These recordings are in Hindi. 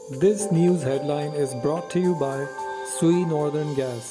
This news headline is brought to you by Sui Northern Gas.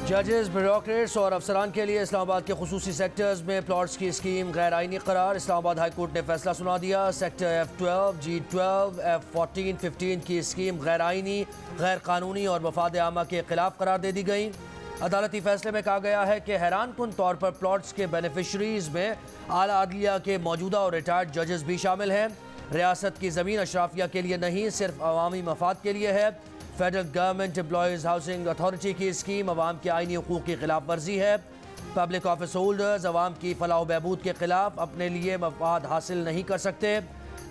जजेस, ब्यूरोक्रेट्स और अफसरान के लिए इस्लामाबाद के खुसूसी सेक्टर्स में प्लॉट्स की स्कीम गैर आइनी करार। इस्लामाबाद हाई कोर्ट ने फैसला सुना दिया। सेक्टर F12, G12, F14, 15 की स्कीम गैर आइनी, गैर कानूनी और मफाद आमा के खिलाफ करार दे दी गई। अदालती फैसले में कहा गया है कि हैरान कुन तौर पर प्लॉट्स के बेनिफिशरीज में आला अदलिया के मौजूदा और रिटायर्ड जजेस भी शामिल हैं। रियासत की ज़मीन अशराफिया के लिए नहीं, सिर्फ अवामी मफाद के लिए है। Federal government employees housing authority की स्कीम अवाम के आइनी हुकूक की खिलाफ वर्जी है। पब्लिक ऑफिस होल्डर्स अवाम की फलाह बहबूद के खिलाफ अपने लिए मफाद हासिल नहीं कर सकते।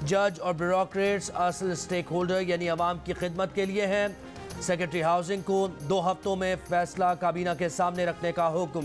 जज और ब्यूरोक्रेट्स असल स्टेक होल्डर यानी अवाम की खिदमत के लिए हैं। सेक्रेटरी हाउसिंग को 2 हफ्तों में फैसला काबीना के सामने रखने का हुक्म।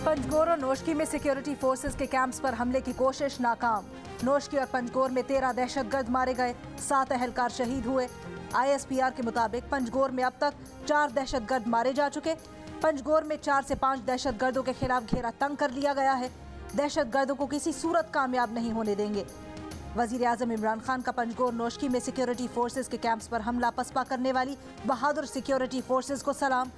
पंजगोर और नोशकी में सिक्योरिटी फोर्सेस के कैंप्स पर हमले की कोशिश नाकाम। नोशकी और पंजगोर में 13 दहशतगर्द मारे गए, 7 अहलकार शहीद हुए। ISPR के मुताबिक पंजगोर में अब तक 4 दहशतगर्द मारे जा चुके। पंजगोर में 4 से 5 दहशतगर्दों के खिलाफ घेरा तंग कर लिया गया है। दहशतगर्दों को किसी सूरत कामयाब नहीं होने देंगे। वजीर आजम इमरान खान का पंजगोर नोशकी में सिक्योरिटी फोर्सेस के कैंप्स पर हमला पसपा करने वाली बहादुर सिक्योरिटी फोर्सेस को सलाम।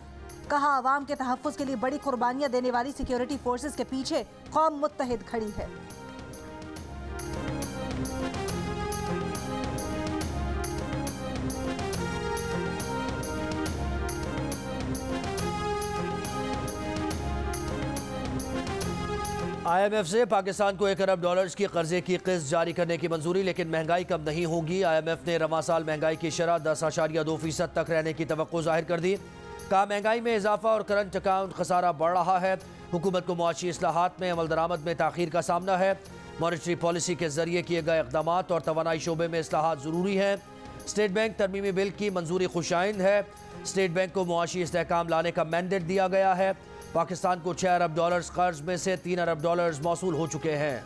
कहा, आवाम के तहफ़्फ़ुज़ के लिए बड़ी कुर्बानियां देने वाली सिक्योरिटी फोर्सेस के पीछे कौम मुत्तहिद खड़ी है। IMF से पाकिस्तान को $1 अरब की कर्जे की किस्त जारी करने की मंजूरी, लेकिन महंगाई कम नहीं होगी। IMF ने रवां साल महंगाई की शरह 10.2% तक रहने की तवक्को जाहिर कर दी। कहा, महंगाई में इजाफा और करंट अकाउंट खसारा बढ़ रहा है। हुकूमत को मुआशी इस्लाहात में अमल दरामद में ताखीर का सामना है। मॉनेटरी पॉलिसी के जरिए किए गए इक़दामात और तवानाई शोबे में इस्लाहात ज़रूरी हैं। स्टेट बैंक तरमीमी बिल की मंजूरी खुशाइंद है। स्टेट बैंक को मुआशी इस्तेहकाम लाने का मैंडेट दिया गया है। पाकिस्तान को $6 अरब कर्ज में से $3 अरब मौसूल हो चुके हैं।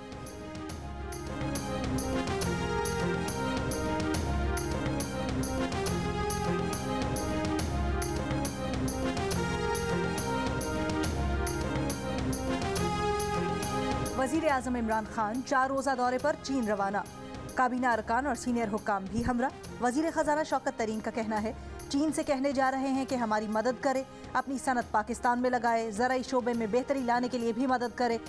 वजीर आजम इमरान खान 4 रोज़ा दौरे पर चीन रवाना। काबीना अरकान और सीनियर हुक्काम भी हमरा। वजीर खजाना शौकत तरीन का कहना है, चीन से कहने जा रहे हैं कि हमारी मदद करे, अपनी सनत पाकिस्तान में लगाए, ज़राई शोबे में बेहतरी लाने के लिए भी मदद करे।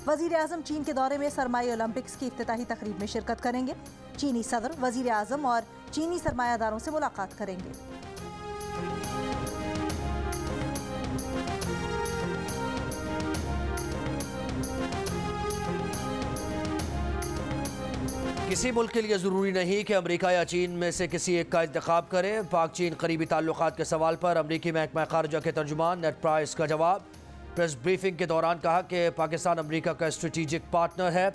वजीर आजम चीन के दौरे में सरमाई ओलंपिक्स की इफ्तिताही तकरीब में शिरकत करेंगे। चीनी सदर वजीर आजम और चीनी सरमायादारों से मुलाकात करेंगे। किसी मुल्क के लिए ज़रूरी नहीं कि अमेरिका या चीन में से किसी एक का इंतखाब करे। पाक चीन करीबी ताल्लुकात के सवाल पर अमरीकी महकमा खारजा के तर्जुमान नेड प्राइस का जवाब। प्रेस ब्रीफिंग के दौरान कहा कि पाकिस्तान अमरीका का स्ट्रेटेजिक पार्टनर है।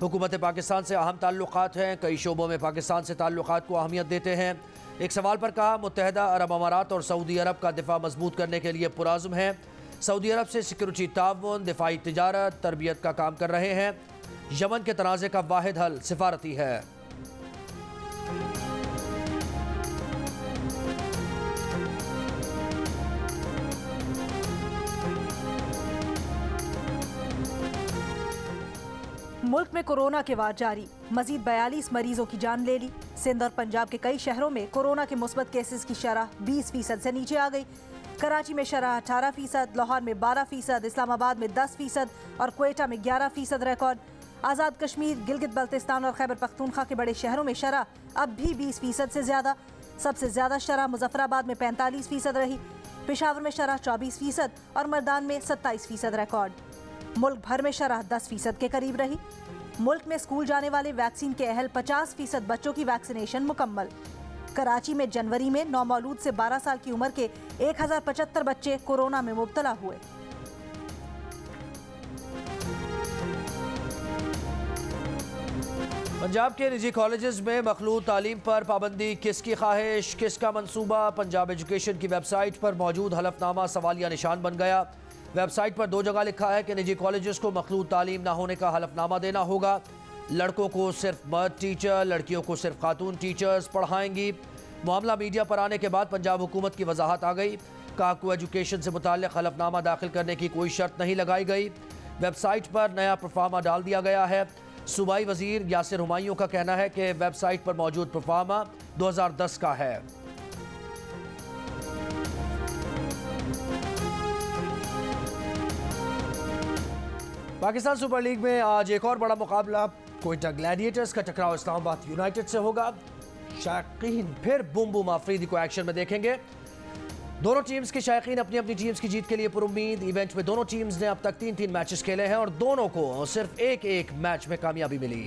हुकूमत पाकिस्तान से अहम ताल्लुकात हैं, कई शोबों में पाकिस्तान से ताल्लुकात को अहमियत देते हैं। एक सवाल पर कहा, मुत्तहदा अरब अमारात और सऊदी अरब का दिफा मजबूत करने के लिए पुराज़्म है। सऊदी अरब से सिक्योरिटी ताउन, दिफाई तिजारत, तरबियत का काम कर रहे हैं। यमन के तनाज़े का वाहिद हल सिफारती है। मुल्क में कोरोना के वार जारी, मजीद 42 मरीजों की जान ले ली। सिंध और पंजाब के कई शहरों में कोरोना के मुस्बत केसेस की शरह 20% से नीचे आ गई। कराची में शरह 18%, लाहौर में 12%, इस्लामाबाद में 10% और क्वेटा में 11% रिकॉर्ड। आज़ाद कश्मीर, गिलगित बल्तिस्तान और खैबर पख्तूनख्वा के बड़े शहरों में शरह अब भी 20% से ज़्यादा। सबसे ज़्यादा शरह मुजफ्फराबाद में 45% रही। पेशावर में शरह 24% और मर्दान में 27% रिकॉर्ड। मुल्क भर में शरह 10% के करीब रही। मुल्क में स्कूल जाने वाले वैक्सीन के अहल 50% बच्चों की वैक्सीनेशन मुकम्मल। कराची में जनवरी में नौमौलूद से 12 साल की उम्र के 1075 बच्चे कोरोना में मुब्तला हुए। पंजाब के निजी कॉलेजेस में मखलूत तालीम पर पाबंदी किसकी ख्वाहिश, किसका मंसूबा। पंजाब एजुकेशन की वेबसाइट पर मौजूद हलफनामा सवालिया निशान बन गया। वेबसाइट पर 2 जगह लिखा है कि निजी कॉलेजेस को मखलूत तालीम ना होने का हलफनामा देना होगा। लड़कों को सिर्फ मर्द टीचर, लड़कियों को सिर्फ खातून टीचर्स पढ़ाएंगी। मामला मीडिया पर आने के बाद पंजाब हुकूमत की वजाहत आ गई। हुक्काक को एजुकेशन से मुताल्लिक हलफनामा दाखिल करने की कोई शर्त नहीं लगाई गई। वेबसाइट पर नया प्रोफार्मा डाल दिया गया है। सूबाई वजीर यासिर हुमायूं का कहना है कि वेबसाइट पर मौजूद प्रोफार्मा 2010 का है। पाकिस्तान सुपर लीग में आज एक और बड़ा मुकाबला कोयटा ग्लैडिएटर्स का टकराव इस्लामाबाद यूनाइटेड से होगा। शायकीन फिर बूम बूम आफरीदी को एक्शन में देखेंगे। दोनों टीम्स के शायकीन अपनी अपनी टीम्स की जीत के लिए पुरुम्मीद। इवेंट में दोनों टीम्स ने अब तक 3-3 मैचेस खेले हैं और दोनों को सिर्फ एक मैच में कामयाबी मिली।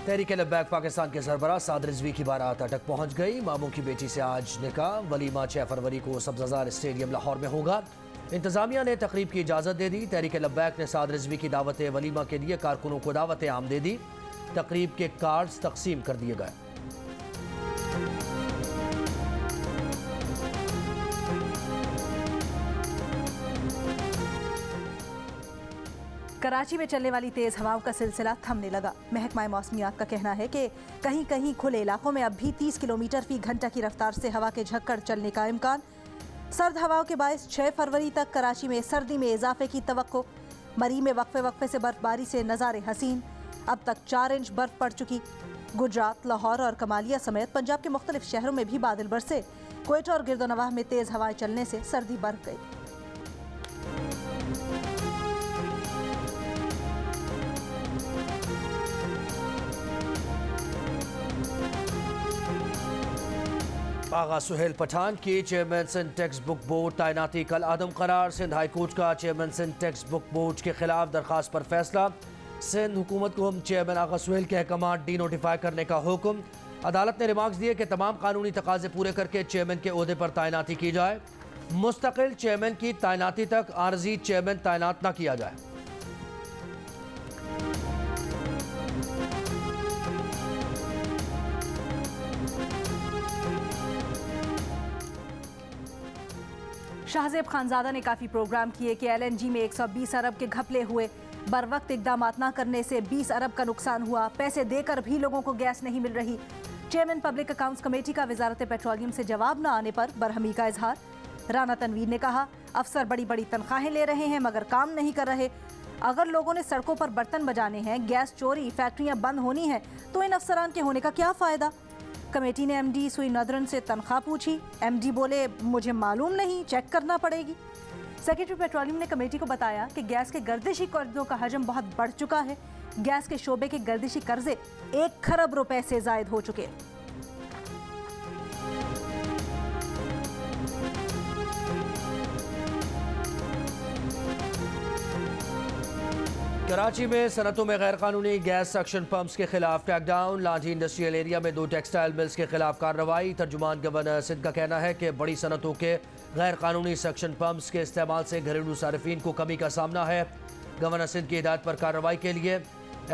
तहरीक लब्बैक पाकिस्तान के सरबराह साद रिजवी की बारात अटक पहुंच गई। मामू की बेटी से आज निकाह। वलीमा 6 फरवरी को सब्ज़ाजार स्टेडियम लाहौर में होगा। इंतजामिया ने तकरीब की इजाज़त दे दी। तहरीक लब्बैक ने साद रिजवी की दावत वलीमा के लिए कारकुनों को दावत आम दे दी। तकरीब के कार्ड्स तकसीम कर दिए गए। कराची में चलने वाली तेज हवाओं का सिलसिला थमने लगा। महकमा मौसमियात का कहना है कि कहीं कहीं खुले इलाकों में अब भी 30 किलोमीटर फी घंटा की रफ्तार से हवा के झक्कड़ चलने का इम्कान। सर्द हवाओं के बायस 6 फरवरी तक कराची में सर्दी में इजाफे की तवक्को। मरी में वक्फे से बर्फबारी से नज़ारे हसीन। अब तक 4 इंच बर्फ पड़ चुकी। गुजरात, लाहौर और कमालिया समेत पंजाब के मुख्तलिफ शहरों में भी बादल बरसे। कोयटा और गिरदोनवाह में तेज हवाएं चलने से सर्दी बढ़ गई। आगा सुहेल पठान की chairman Sindh text book board तैनाती कल आदम करार। सिंध हाई कोर्ट का chairman Sindh text book board के खिलाफ दरखास्त पर फैसला। सिंध हुकूमत को चेयरमैन आगा सुहेल के अहकाम डी नोटिफाई करने का हुक्म। अदालत ने रिमार्क्स दिए कि तमाम कानूनी तकाजे पूरे करके चेयरमैन के ओहदे पर तैनाती की जाए। मुस्तकिल चेयरमैन की तैनाती तक आर्जी चेयरमैन तैनात न किया जाए। शाहजेब खानजादा ने काफ़ी प्रोग्राम किए कि LNG में 120 अरब के घपले हुए। बर वक्त इकदाम न करने से 20 अरब का नुकसान हुआ। पैसे देकर भी लोगों को गैस नहीं मिल रही। चेयरमैन पब्लिक अकाउंट्स कमेटी का वजारत पेट्रोलियम से जवाब न आने पर बरहमी का इजहार। राना तनवीर ने कहा, अफसर बड़ी बड़ी तनख्वाहें ले रहे हैं मगर काम नहीं कर रहे। अगर लोगों ने सड़कों पर बर्तन बजाने हैं, गैस चोरी, फैक्ट्रियां बंद होनी हैं तो इन अफसरान के होने का क्या फ़ायदा। कमेटी ने MD सुई नदरन से तनख्वाह पूछी। MD बोले, मुझे मालूम नहीं, चेक करना पड़ेगी। सेक्रेटरी पेट्रोलियम ने कमेटी को बताया कि गैस के गर्दिशी कर्जों का हजम बहुत बढ़ चुका है। गैस के शोबे के गर्दिशी कर्जे 1 खरब रुपए से जायद हो चुके। कराची में सनतों में गैर कानूनी गैस सक्शन पंप्स के खिलाफ क्रैकडाउन। लाठी इंडस्ट्रियल एरिया में 2 टेक्सटाइल मिल्स के खिलाफ कार्रवाई। तर्जुमान गवर्नर सिंध का कहना है कि बड़ी सनतों के गैर कानूनी सक्शन पंप्स के इस्तेमाल से घरेलू सारिफीन को कमी का सामना है। गवर्नर सिंध की हिदायत पर कार्रवाई के लिए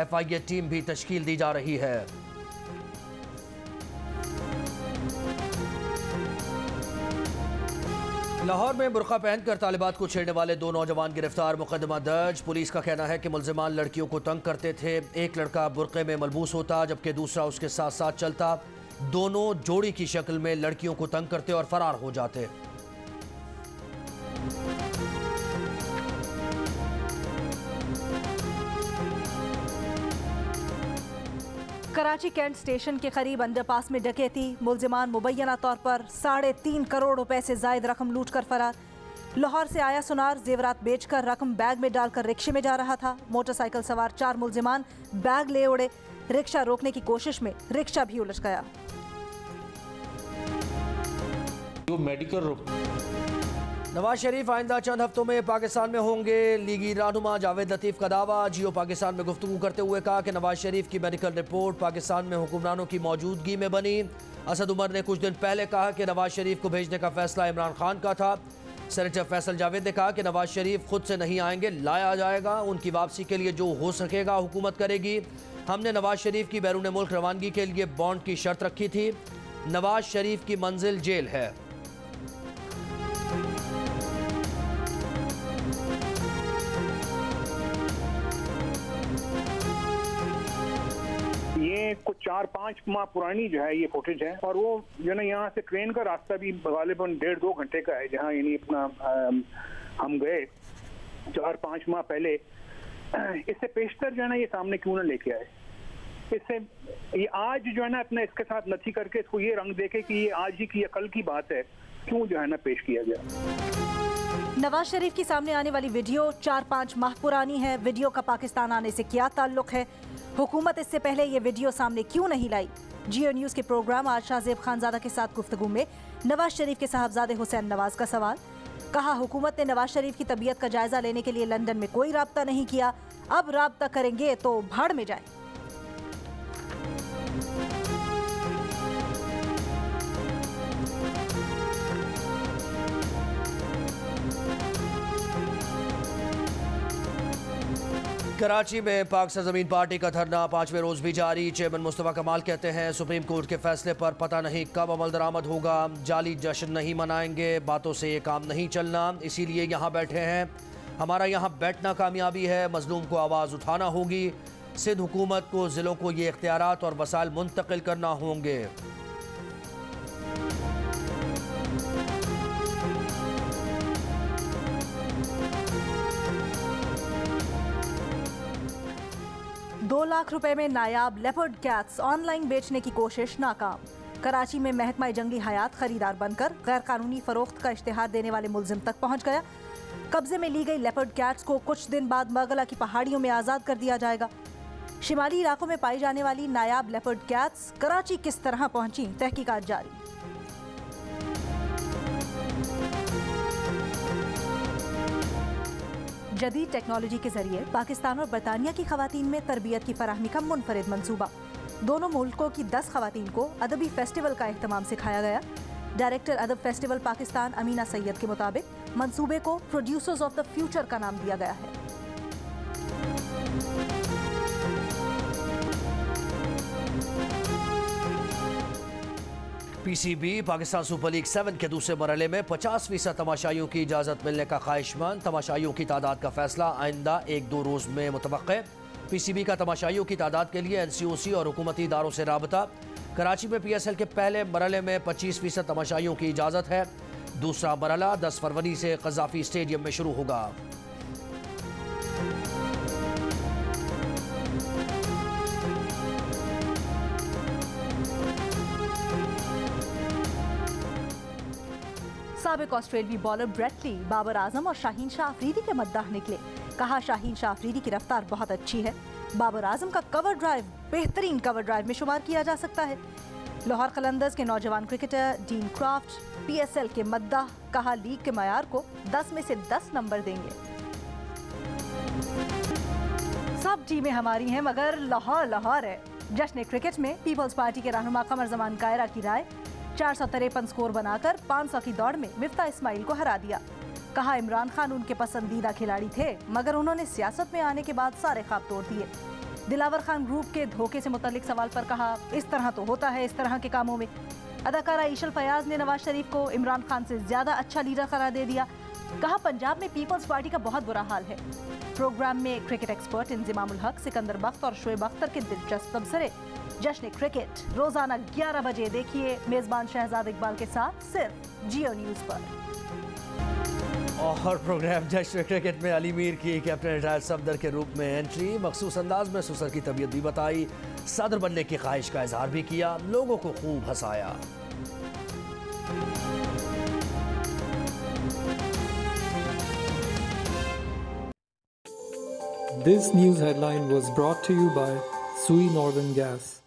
FIA टीम भी तश्कील दी जा रही है। लाहौर में बुर्का पहनकर तालिबात को छेड़ने वाले 2 नौजवान गिरफ्तार। मुकदमा दर्ज। पुलिस का कहना है कि मुल्जिमान लड़कियों को तंग करते थे। एक लड़का बुर्के में मलबूस होता जबकि दूसरा उसके साथ साथ चलता। दोनों जोड़ी की शक्ल में लड़कियों को तंग करते और फरार हो जाते। कराची कैंट स्टेशन के करीब अंडरपास में डकैती। मुल्जिमान मुबैना तौर पर 3.5 करोड़ रुपए से जायद रकम लूट कर फरार। लाहौर से आया सुनार जेवरात बेचकर रकम बैग में डालकर रिक्शे में जा रहा था। मोटरसाइकिल सवार 4 मुल्जिमान बैग ले उड़े। रिक्शा रोकने की कोशिश में रिक्शा भी उलझ गया। मेडिकल नवाज शरीफ आइंदा चंद हफ्तों में पाकिस्तान में होंगे। लीगी रहनुमा जावेद लतीफ़ का दावा। जियो पाकिस्तान में गुफ्तगू करते हुए कहा कि नवाज शरीफ की मेडिकल रिपोर्ट पाकिस्तान में हुक्मरानों की मौजूदगी में बनी। असद उमर ने कुछ दिन पहले कहा कि नवाज शरीफ को भेजने का फैसला इमरान खान का था। सेनेटर फैसल जावेद ने कहा कि नवाज शरीफ खुद से नहीं आएंगे, लाया जाएगा। उनकी वापसी के लिए जो हो सकेगा हुकूमत करेगी। हमने नवाज शरीफ की बैरून मुल्क रवानगी के लिए बॉन्ड की शर्त रखी थी। नवाज शरीफ की मंजिल जेल है। ये कुछ 4-5 माह पुरानी जो है ये फुटेज है, और वो जो ना यहाँ से ट्रेन का रास्ता भी गालिबन 1.5-2 घंटे का है, जहाँ यानी अपना हम गए 4-5 माह पहले। इससे पेशतर जो है ना ये सामने क्यों ना लेके आए, इससे ये आज जो है ना अपने इसके साथ नथी करके इसको ये रंग देके कि ये आज ही की या कल की बात है, क्यों जो है ना पेश किया गया। नवाज शरीफ की सामने आने वाली वीडियो 4-5 माह पुरानी है। वीडियो का पाकिस्तान आने से क्या ताल्लुक है? हुकूमत इससे पहले ये वीडियो सामने क्यों नहीं लाई? जियो न्यूज़ के प्रोग्राम आज शाहजेब खानजादा के साथ गुफ्तगू में नवाज शरीफ के साहबजादे हुसैन नवाज का सवाल। कहा, हुकूमत ने नवाज शरीफ की तबीयत का जायजा लेने के लिए लंदन में कोई राब्ता नहीं किया, अब राब्ता करेंगे तो भाड़ में जाए। कराची में पाक सरजमीन पार्टी का धरना 5वें रोज भी जारी। चेयरमैन मुस्तफा कमाल कहते हैं सुप्रीम कोर्ट के फैसले पर पता नहीं कब अमल दरामद होगा, जाली जश्न नहीं मनाएंगे, बातों से ये काम नहीं चलना, इसीलिए यहाँ बैठे हैं। हमारा यहाँ बैठना कामयाबी है, मजलूम को आवाज़ उठाना होगी। सिंध हुकूमत को ज़िलों को ये इख्तियारात और वसाइल मुंतकिल करना होंगे। ₹2 लाख में नायाब लेपर्ड कैट्स ऑनलाइन बेचने की कोशिश नाकाम। कराची में महकमा जंगली हयात खरीदार बनकर गैर कानूनी फरोख्त का इश्तिहार देने वाले मुलजिम तक पहुंच गया। कब्जे में ली गई लेपर्ड कैट्स को कुछ दिन बाद मगला की पहाड़ियों में आज़ाद कर दिया जाएगा। शिमाली इलाकों में पाई जाने वाली नायाब लेपर्ड कैट्स कराची किस तरह पहुंची, तहकीकात जारी। जदीद टेक्नोलॉजी के जरिए पाकिस्तान और बरतानिया की खवातीन में तरबियत की फराहमी का मुनफरिद मंसूबा। दोनों मुल्कों की 10 खवातीन को अदबी फेस्टिवल का एहतमाम सिखाया गया। डायरेक्टर अदब फेस्टिवल पाकिस्तान अमीना सैयद के मुताबिक मंसूबे को प्रोड्यूसर्स ऑफ द फ्यूचर का नाम दिया गया है। PCB पाकिस्तान सुपर लीग 7 के दूसरे मरहले में 50% तमाशाइयों की इजाज़त मिलने का ख्वाहिशमंद। तमाशाइयों की तादाद का फैसला आइंदा 1-2 रोज़ में मुतवक्के। PCB का तमाशाइयों की तादाद के लिए NCOC और हुकूमती इदारों से राबता। कराची में PSL के पहले मरहले में 25% तमाशाइयों की इजाज़त है। दूसरा मरहला 10 फरवरी से क़ज़ाफ़ी स्टेडियम में शुरू होगा। साबिक ऑस्ट्रेलियाई bowler Brett Lee Babar Azam और शाहीन शाह अफरीदी के मद्दाह निकले। कहा, शाहीन शाह अफरीदी की रफ्तार बहुत अच्छी है। बाबर आजम का कवर ड्राइव बेहतरीन कवर ड्राइव में शुमार किया जा सकता है। लाहौर कलंदर्स के नौजवान क्रिकेटर डीन क्राफ्ट PSL के मद्दाह। कहा, लीग के मयार को 10 में से 10 नंबर देंगे। सब टीमें हमारी हैं मगर लाहौर लाहौर है। जश्न क्रिकेट में पीपल्स पार्टी के रहनुमा कमर जमान कायरा की राय। 453 स्कोर बनाकर 500 की दौड़ में मिफ्ता इस्माइल को हरा दिया। कहा, इमरान खान उनके पसंदीदा खिलाड़ी थे मगर उन्होंने सियासत में आने के बाद सारे ख्वाब तोड़ दिए। दिलावर खान ग्रुप के धोखे से मुतल्लिक सवाल पर कहा, इस तरह तो होता है इस तरह के कामों में। अदाकारा ईशल फयाज ने नवाज शरीफ को इमरान खान से ज्यादा अच्छा लीडर करार दे दिया। कहा, पंजाब में पीपल्स पार्टी का बहुत बुरा हाल है। प्रोग्राम में क्रिकेट एक्सपर्ट इंजिमामुल हक, सिकंदर बख्त और शोएब अख्तर के दिलचस्प तबसरे। जश्न क्रिकेट रोजाना 11 बजे देखिए मेजबान शहजाद इकबाल के साथ सिर्फ जियो न्यूज़ पर। और प्रोग्राम जश्न क्रिकेट में अली मीर की कैप्टन रिटायर्ड सफदर के रूप में एंट्री। मखसूस अंदाज में सुसर की तबीयत भी बताई, सदर बनने की ख्वाहिश का इजहार भी किया, लोगों को खूब हंसाया। This news headline was brought to you by Sui Northern Gas.